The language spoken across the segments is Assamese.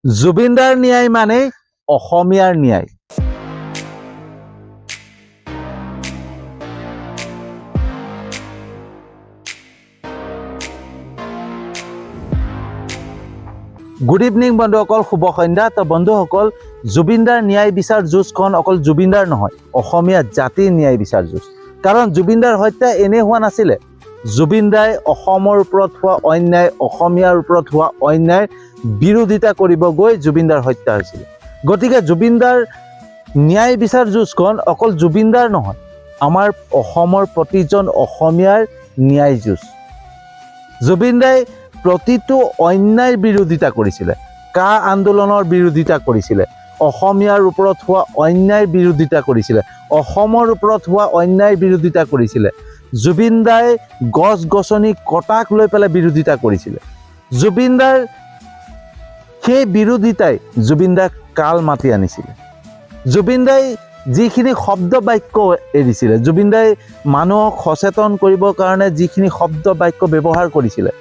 জুবিনদাৰ ন্যায় মানে অসমীয়াৰ ন্যায়। গুড ইভিনিং বন্ধুসকল, শুভ সন্ধ্যা। তো বন্ধুসকল, জুবিনদাৰ ন্যায় বিচাৰ যুঁজখন অকল জুবিনদাৰ নহয়, অসমীয়া জাতিৰ ন্যায় বিচাৰ যুঁজ। কাৰণ জুবিনদাৰ হত্যা এনে হোৱা নাছিলে। জুবিনদাই অসমৰ ওপৰত হোৱা অন্যায়, অসমীয়াৰ ওপৰত হোৱা অন্যায় বিৰোধিতা কৰিব গৈ জুবিনদাৰ হত্যা হৈছিল। গতিকে জুবিনদাৰ ন্যায় বিচাৰ যুঁজখন অকল জুবিনদাৰ নহয়, আমাৰ অসমৰ প্ৰতিজন অসমীয়াৰ ন্যায় যুঁজ। জুবিনদাই প্ৰতিটো অন্যায়ৰ বিৰোধিতা কৰিছিলে। কা আন্দোলনৰ বিৰোধিতা কৰিছিলে, অসমীয়াৰ ওপৰত হোৱা অন্যায়ৰ বিৰোধিতা কৰিছিলে, অসমৰ ওপৰত হোৱা অন্যায়ৰ বিৰোধিতা কৰিছিলে। জুবিনদাই গছ গছনি কটাক লৈ পেলাই বিৰোধিতা কৰিছিলে। জুবিনদাৰ সেই বিৰোধিতাই জুবিনদাক কাল মাতি আনিছিলে। জুবিনদাই যিখিনি শব্দ বাক্য এৰিছিলে, জুবিনদাই মানুহক সচেতন কৰিবৰ কাৰণে যিখিনি শব্দ বাক্য ব্যৱহাৰ কৰিছিলে,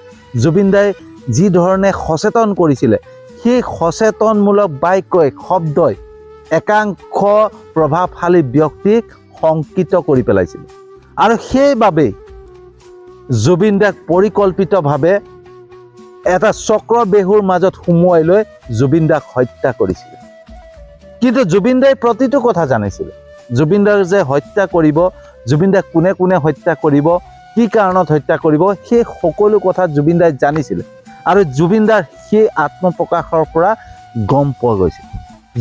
জুবিনদাই যি ধৰণে সচেতন কৰিছিলে, সেই সচেতনমূলক বাক্যই শব্দই একাংশ প্ৰভাৱশালী ব্যক্তিক শংকিত কৰি পেলাইছিল। আৰু সেইবাবেই জুবিনদাক পৰিকল্পিতভাৱে এটা চক্ৰবেহুৰ মাজত সুমুৱাই লৈ জুবিনদাক হত্যা কৰিছিলে। কিন্তু জুবিনদাই প্ৰতিটো কথা জানিছিলে। জুবিনদাক যে হত্যা কৰিব, জুবিনদাক কোনে কোনে হত্যা কৰিব, কি কাৰণত হত্যা কৰিব, সেই সকলো কথা জুবিনদাই জানিছিলে। আৰু জুবিনদাৰ সেই আত্মপ্ৰকাশৰ পৰা গম পোৱা গৈছিল।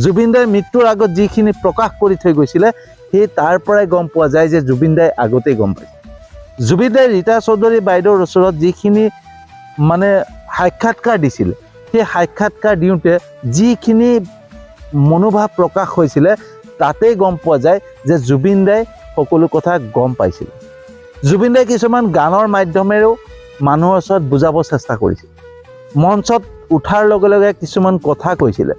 জুবিনদাই মৃত্যুৰ আগত যিখিনি প্ৰকাশ কৰি থৈ গৈছিলে, সেই তাৰ পৰাই গম পোৱা যায় যে জুবিনদাই আগতেই গম পাইছিল। জুবিনদাই ৰীতা চৌধুৰী বাইদেউৰ ওচৰত যিখিনি সাক্ষাৎকাৰ দিছিলে, সেই সাক্ষাৎকাৰ দিওঁতে যিখিনি মনোভাৱ প্ৰকাশ হৈছিলে, তাতেই গম পোৱা যায় যে জুবিনদাই সকলো কথা গম পাইছিল। জুবিনদাই কিছুমান গানৰ মাধ্যমেৰেও মানুহৰ ওচৰত বুজাব চেষ্টা কৰিছিল। মঞ্চত উঠাৰ লগে লগে কিছুমান কথা কৈছিলে,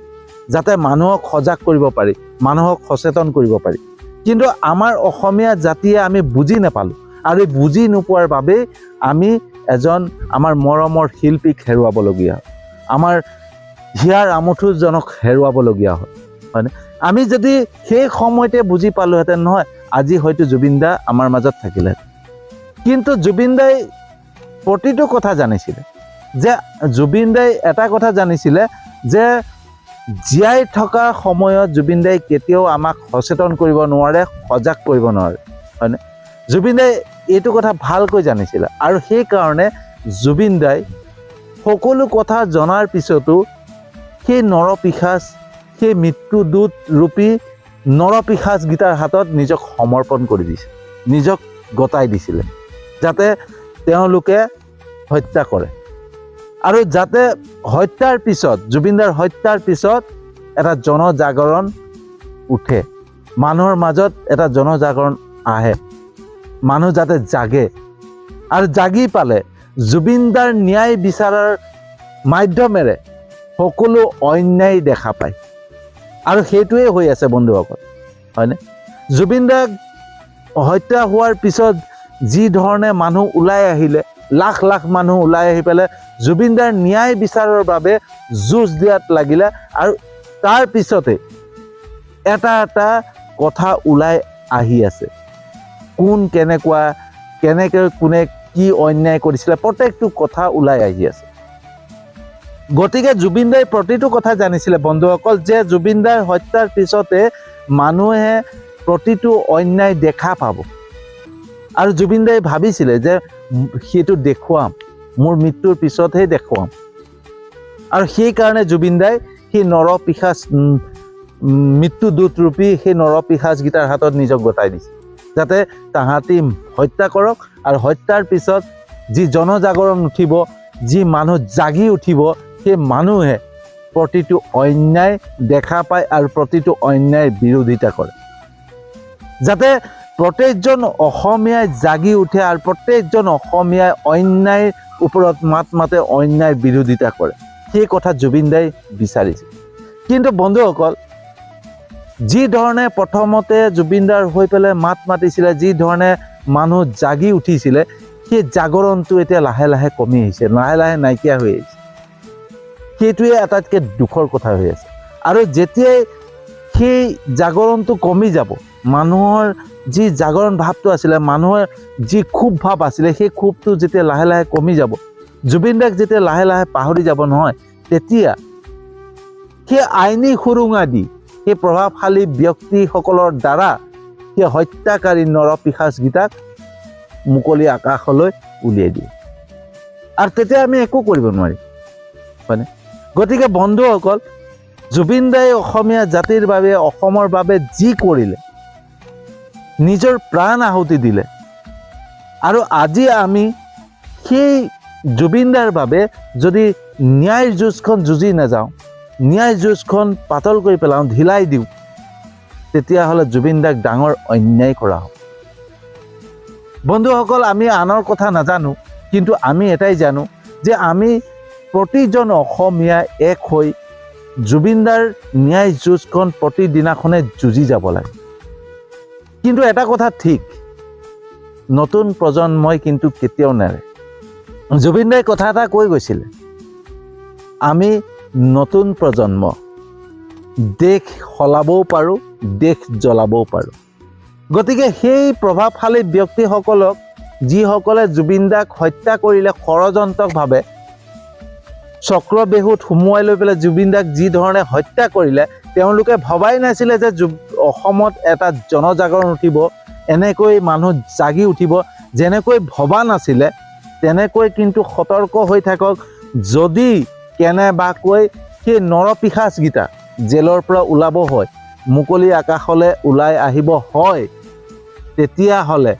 যাতে মানুহক সজাগ কৰিব পাৰি, মানুহক সচেতন কৰিব পাৰি। কিন্তু আমাৰ অসমীয়া জাতিয়ে আমি বুজি নাপালোঁ। আৰু বুজি নোপোৱাৰ বাবেই আমি এজন আমাৰ মৰমৰ শিল্পীক হেৰুৱাবলগীয়া হয়, আমাৰ হিয়াৰ আমঠুজনক হেৰুৱাবলগীয়া হয়, হয়নে? আমি যদি সেই সময়তে বুজি পালোহেঁতেন নহয়, আজি হয়তো জুবিনদা আমাৰ মাজত থাকিলেহেঁতেন। কিন্তু জুবিনদাই প্ৰতিটো কথা জানিছিলে। যে জুবিনদাই এটা কথা জানিছিলে যে জীয়াই থকা সময়ত জুবিনদাই কেতিয়াও আমাক সচেতন কৰিব নোৱাৰে, সজাগ কৰিব নোৱাৰে, হয়নে? জুবিনদাই এইটো কথা ভালকৈ জানিছিলে। আৰু সেইকাৰণে জুবিনদাই সকলো কথা জনাৰ পিছতো সেই নৰপিশাচ, সেই মৃত্যুদূত ৰূপী নৰপিশাচকেইটাৰ হাতত নিজক সমৰ্পণ কৰি দিছিল, নিজক গতাই দিছিলে, যাতে তেওঁলোকে হত্যা কৰে। আৰু যাতে হত্যাৰ পিছত, জুবিনদাৰ হত্যাৰ পিছত এটা জনজাগৰণ উঠে, মানুহৰ মাজত এটা জনজাগৰণ আহে, মানুহ যাতে জাগে। আৰু জাগি পালে জুবিনদাৰ ন্যায় বিচাৰৰ মাধ্যমেৰে সকলো অন্যায় দেখা পায়। আৰু সেইটোৱে হৈ আছে বন্ধুসকল, হয়নে? জুবিনদাক হত্যা হোৱাৰ পিছত যি ধৰণে মানুহ ওলাই আহিলে, লাখ লাখ মানুহ ওলাই আহি পেলাই জুবিনদাৰ ন্যায় বিচাৰৰ বাবে যুঁজ দিয়াত লাগিলে। আৰু তাৰ পিছতে এটা এটা কথা ওলাই আহি আছে, কোন কেনেকুৱা, কেনেকৈ কোনে কি অন্যায় কৰিছিলে, প্ৰত্যেকটো কথা ওলাই আহি আছে। গতিকে জুবিনদাই প্ৰতিটো কথা জানিছিলে বন্ধুসকল, যে জুবিনদাৰ হত্যাৰ পিছতে মানুহে প্ৰতিটো অন্যায় দেখা পাব। আৰু জুবিনদাই ভাবিছিলে যে সেইটো দেখুৱাম, মোৰ মৃত্যুৰ পিছতহে দেখুৱাম। আৰু সেইকাৰণে জুবিনদাই সেই নৰপিশাচ, মৃত্যুদূত ৰূপী সেই নৰপিশাচকেইটাৰ হাতত নিজক গতাই দিছে, যাতে তাহাঁতি হত্যা কৰক। আৰু হত্যাৰ পিছত যি জনজাগৰণ উঠিব, যি মানুহ জাগি উঠিব, সেই মানুহে প্ৰতিটো অন্যায় দেখা পায় আৰু প্ৰতিটো অন্যায়ৰ বিৰোধিতা কৰে, যাতে প্ৰত্যেকজন অসমীয়াই জাগি উঠে আৰু প্ৰত্যেকজন অসমীয়াই অন্যায়ৰ ওপৰত মাত মাতে, অন্যায়ৰ বিৰোধিতা কৰে। সেই কথা জুবিনদাই বিচাৰিছিল। কিন্তু বন্ধুসকল, যি ধৰণে প্ৰথমতে জুবিনদাৰ হৈ পেলাই মাত মাতিছিলে, যি ধৰণে মানুহ জাগি উঠিছিলে, সেই জাগৰণটো এতিয়া লাহে লাহে কমি আহিছে, লাহে লাহে নাইকিয়া হৈ আহিছে। সেইটোৱে আটাইতকৈ দুখৰ কথা হৈ আছে। আৰু যেতিয়াই সেই জাগৰণটো কমি যাব, মানুহৰ যি জাগৰণ ভাৱটো আছিলে, মানুহৰ যি ক্ষোভ ভাৱ আছিলে, সেই ক্ষোভটো যেতিয়া লাহে লাহে কমি যাব, জুবিন দাক যেতিয়া লাহে লাহে পাহৰি যাব নহয়, তেতিয়া সেই আইনী সুৰুঙা দি সেই প্ৰভাৱশালী ব্যক্তিসকলৰ দ্বাৰা সেই হত্যাকাৰী নৰপিশাচকেইটাক মুকলি আকাশলৈ উলিয়াই দিয়ে। আৰু তেতিয়া আমি একো কৰিব নোৱাৰিম, হয়নে? গতিকে বন্ধুসকল, জুবিন দাই অসমীয়া জাতিৰ বাবে, অসমৰ বাবে যি কৰিলে, নিজৰ প্ৰাণ আহুতি দিলে, আৰু আজি আমি সেই জুবিন দাৰ বাবে যদি ন্যায়ৰ যুঁজখন যুঁজি নাযাওঁ, ন্যায় যুঁজখন পাতল কৰি পেলাওঁ, ঢিলাই দিওঁ, তেতিয়াহ'লে জুবিন দাক ডাঙৰ অন্যায় কৰা হ'ব। বন্ধুসকল, আমি আনৰ কথা নাজানো, কিন্তু আমি এটাই জানো যে আমি প্ৰতিজন অসমীয়া এক হৈ জুবিন দাৰ ন্যায় যুঁজখন প্ৰতিদিনাখনে যুঁজি যাব লাগে। কিন্তু এটা কথা ঠিক, নতুন প্ৰজন্মই কিন্তু কেতিয়াও নেৰে। জুবিন দাই কথা এটা কৈ গৈছিলে, আমি নতুন প্ৰজন্ম, দেশ সলাবও পাৰোঁ, দেশ জ্বলাবও পাৰোঁ। গতিকে সেই প্ৰভাৱশালী ব্যক্তিসকলক, যিসকলে জুবিন দাক হত্যা কৰিলে ষড়যন্ত্ৰকভাৱে, চক্ৰবেহুত সুমুৱাই লৈ পেলাই জুবিন দাক যি ধৰণে হত্যা কৰিলে, তেওঁলোকে ভবাই নাছিলে যে অসমত এটা জনজাগৰণ উঠিব, এনেকৈ মানুহ জাগি উঠিব। যেনেকৈ ভবা নাছিলে, তেনেকৈ কিন্তু সতৰ্ক হৈ থাকক। যদি কেনেবাকৈ সেই নৰপিশাচকেইটা জেলৰ পৰা ওলাব হয়, মুকলি আকাশলৈ ওলাই আহিব হয়, তেতিয়াহ'লে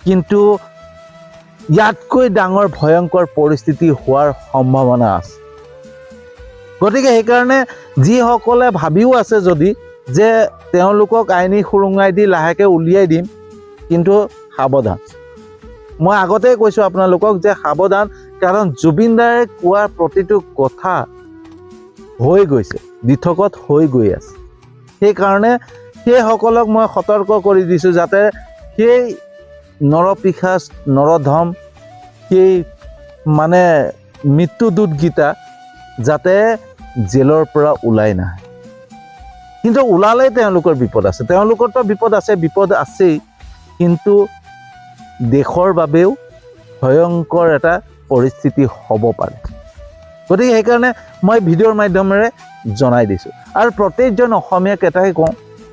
কিন্তু ইয়াতকৈ ডাঙৰ ভয়ংকৰ পৰিস্থিতি হোৱাৰ সম্ভাৱনা আছে। গতিকে সেইকাৰণে যিসকলে ভাবিও আছে যদি যে তেওঁলোকক আইনী সুৰুঙাই দি লাহেকৈ উলিয়াই দিম, কিন্তু সাৱধান। মই আগতেই কৈছোঁ আপোনালোকক যে সাৱধান, কাৰণ জুবিন দাই কোৱা প্ৰতিটো কথা হৈ গৈছে, দিঠকত হৈ গৈ আছে। সেইকাৰণে সেইসকলক মই সতৰ্ক কৰি দিছোঁ, যাতে সেই নৰপিশাচ, নৰধম, সেই মানে মৃত্যুদূতকেইটা যাতে জেলৰ পৰা ওলাই নাহে। কিন্তু ওলালেই তেওঁলোকৰ বিপদ আছে, তেওঁলোকৰতো বিপদ আছে, বিপদ আছেই, কিন্তু দেশৰ বাবেও ভয়ংকৰ এটা পৰিস্থিতি হ'ব পাৰে। গতিকে সেইকাৰণে মই ভিডিঅ'ৰ মাধ্যমেৰে জনাই দিছোঁ। আৰু প্ৰত্যেকজন অসমীয়াক এটাই কওঁ,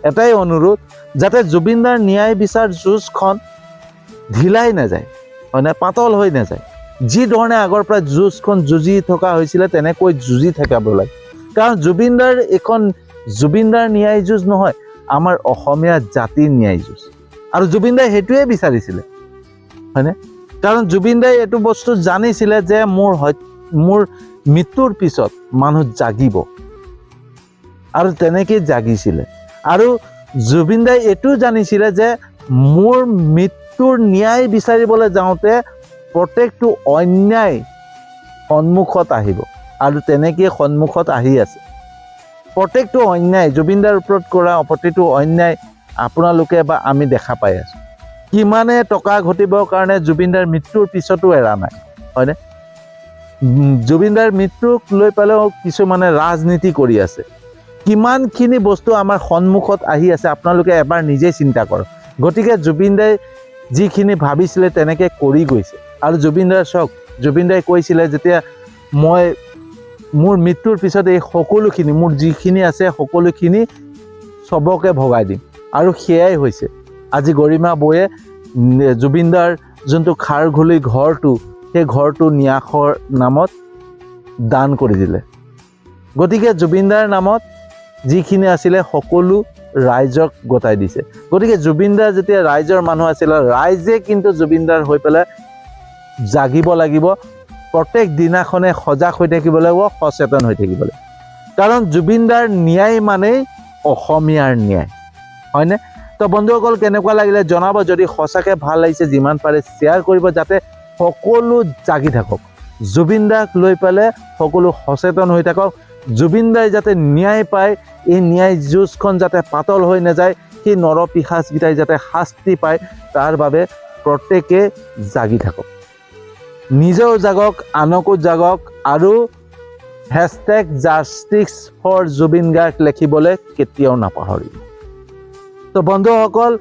এটাই অনুৰোধ, যাতে জুবিন দাৰ ন্যায় বিচাৰ যুঁজখন ঢিলাই নাযায়, হয়নে, পাতল হৈ নাযায়। যি ধৰণে আগৰ পৰা যুঁজখন যুঁজি থকা হৈছিলে, তেনেকৈ যুঁজি থাকিব লাগে। কাৰণ জুবিন দাৰ এইখন জুবিন দাৰ ন্যায় যুঁজ নহয়, আমাৰ অসমীয়া জাতিৰ ন্যায় যুঁজ। আৰু জুবিন দাই সেইটোৱে বিচাৰিছিলে, হয়নে? কাৰণ জুবিন দাই এইটো বস্তু জানিছিলে যে মোৰ মৃত্যুৰ পিছত মানুহ জাগিব, আৰু তেনেকেই জাগিছিলে। আৰু জুবিন দাই এইটো জানিছিলে যে মোৰ মৃত্যুৰ ন্যায় বিচাৰিবলৈ যাওঁতে প্ৰত্যেকটো অন্যায় সন্মুখত আহিব, আৰু তেনেকেই সন্মুখত আহি আছে। প্ৰত্যেকটো অন্যায়, জুবিন দাৰ ওপৰত কৰা প্ৰতিটো অন্যায় আপোনালোকে বা আমি দেখা পাই আছোঁ। কিমানে টকা ঘটিবৰ কাৰণে জুবিন দাৰ মৃত্যুৰ পিছতো এৰা নাই, হয়নে? জুবিন দাৰ মৃত্যুক লৈ পেলাইও কিছুমানে ৰাজনীতি কৰি আছে। কিমানখিনি বস্তু আমাৰ সন্মুখত আহি আছে, আপোনালোকে এবাৰ নিজেই চিন্তা কৰক। গতিকে জুবিন দাই যিখিনি ভাবিছিলে তেনেকৈ কৰি গৈছে। আৰু জুবিন দাৰ চাওক, জুবিন দাই কৈছিলে, যেতিয়া মই মোৰ মৃত্যুৰ পিছত এই সকলোখিনি, মোৰ যিখিনি আছে সকলোখিনি চবকে ভগাই দিম, আৰু সেয়াই হৈছে। আজি গৰিমা বৌয়ে জুবিন দাৰ যোনটো খাৰঘুলি ঘৰটো, সেই ঘৰটো ন্যাসৰ নামত দান কৰি দিলে। গতিকে জুবিন দাৰ নামত যিখিনি আছিলে সকলো ৰাইজক গতাই দিছে। গতিকে জুবিন দাৰ যেতিয়া ৰাইজৰ মানুহ আছিলে, ৰাইজে কিন্তু জুবিন দাৰ হৈ পেলাই জাগিব লাগিব। প্ৰত্যেক দিনাখনে সজাগ হৈ থাকিব লাগিব, সচেতন হৈ থাকিব লাগিব। কাৰণ জুবিন দাৰ ন্যায় মানেই অসমীয়াৰ ন্যায়, হয়নে? তো বন্ধুসকল, কেনেকুৱা লাগিলে জনাব। যদি সঁচাকৈ ভাল লাগিছে, যিমান পাৰে শ্বেয়াৰ কৰিব, যাতে সকলো জাগি থাকক। জুবিন দাক লৈ পেলাই সকলো সচেতন হৈ থাকক। জুবিন দাই যাতে ন্যায় পায়, এই ন্যায় যুঁজখন যাতে পাতল হৈ নাযায়, সেই নৰপিশাচকেইটাই যাতে শাস্তি পায়, তাৰ বাবে প্ৰত্যেকে জাগি থাকক। নিজেও জাগক, আনকো জাগক, আৰু #জাষ্টিচ ফৰ জুবিন গাৰ্গ লিখিবলৈ কেতিয়াও নাপাহৰিব। তো বন্ধুসকল,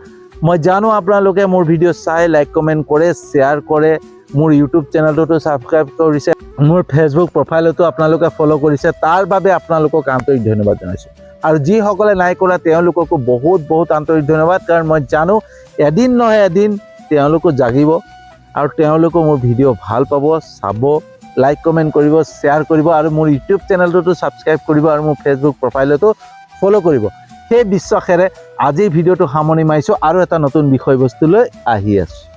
মই জানো আপোনালোকে মোৰ ভিডিঅ' চাই লাইক কমেণ্ট কৰে, শ্বেয়াৰ কৰে, মোৰ ইউটিউব চেনেলটোতো ছাবস্ক্ৰাইব কৰিছে, মোৰ ফেচবুক প্ৰফাইলতো আপোনালোকে ফ'ল' কৰিছে, তাৰ বাবে আপোনালোকক আন্তৰিক ধন্যবাদ জনাইছোঁ। আৰু যিসকলে নাই কৰা তেওঁলোককো বহুত বহুত আন্তৰিক ধন্যবাদ, কাৰণ মই জানো এদিন নহয় এদিন তেওঁলোকো জাগিব আৰু তেওঁলোকো মোৰ ভিডিঅ' ভাল পাব, চাব, লাইক কমেণ্ট কৰিব, শ্বেয়াৰ কৰিব আৰু মোৰ ইউটিউব চেনেলটোতো ছাবস্ক্ৰাইব কৰিব আৰু মোৰ ফেচবুক প্ৰফাইলতো ফ'ল' কৰিব। সেই বিশ্বাসেৰে আজিৰ ভিডিঅ'টো সামৰণি মাৰিছোঁ আৰু এটা নতুন বিষয়বস্তু লৈ আহি আছোঁ।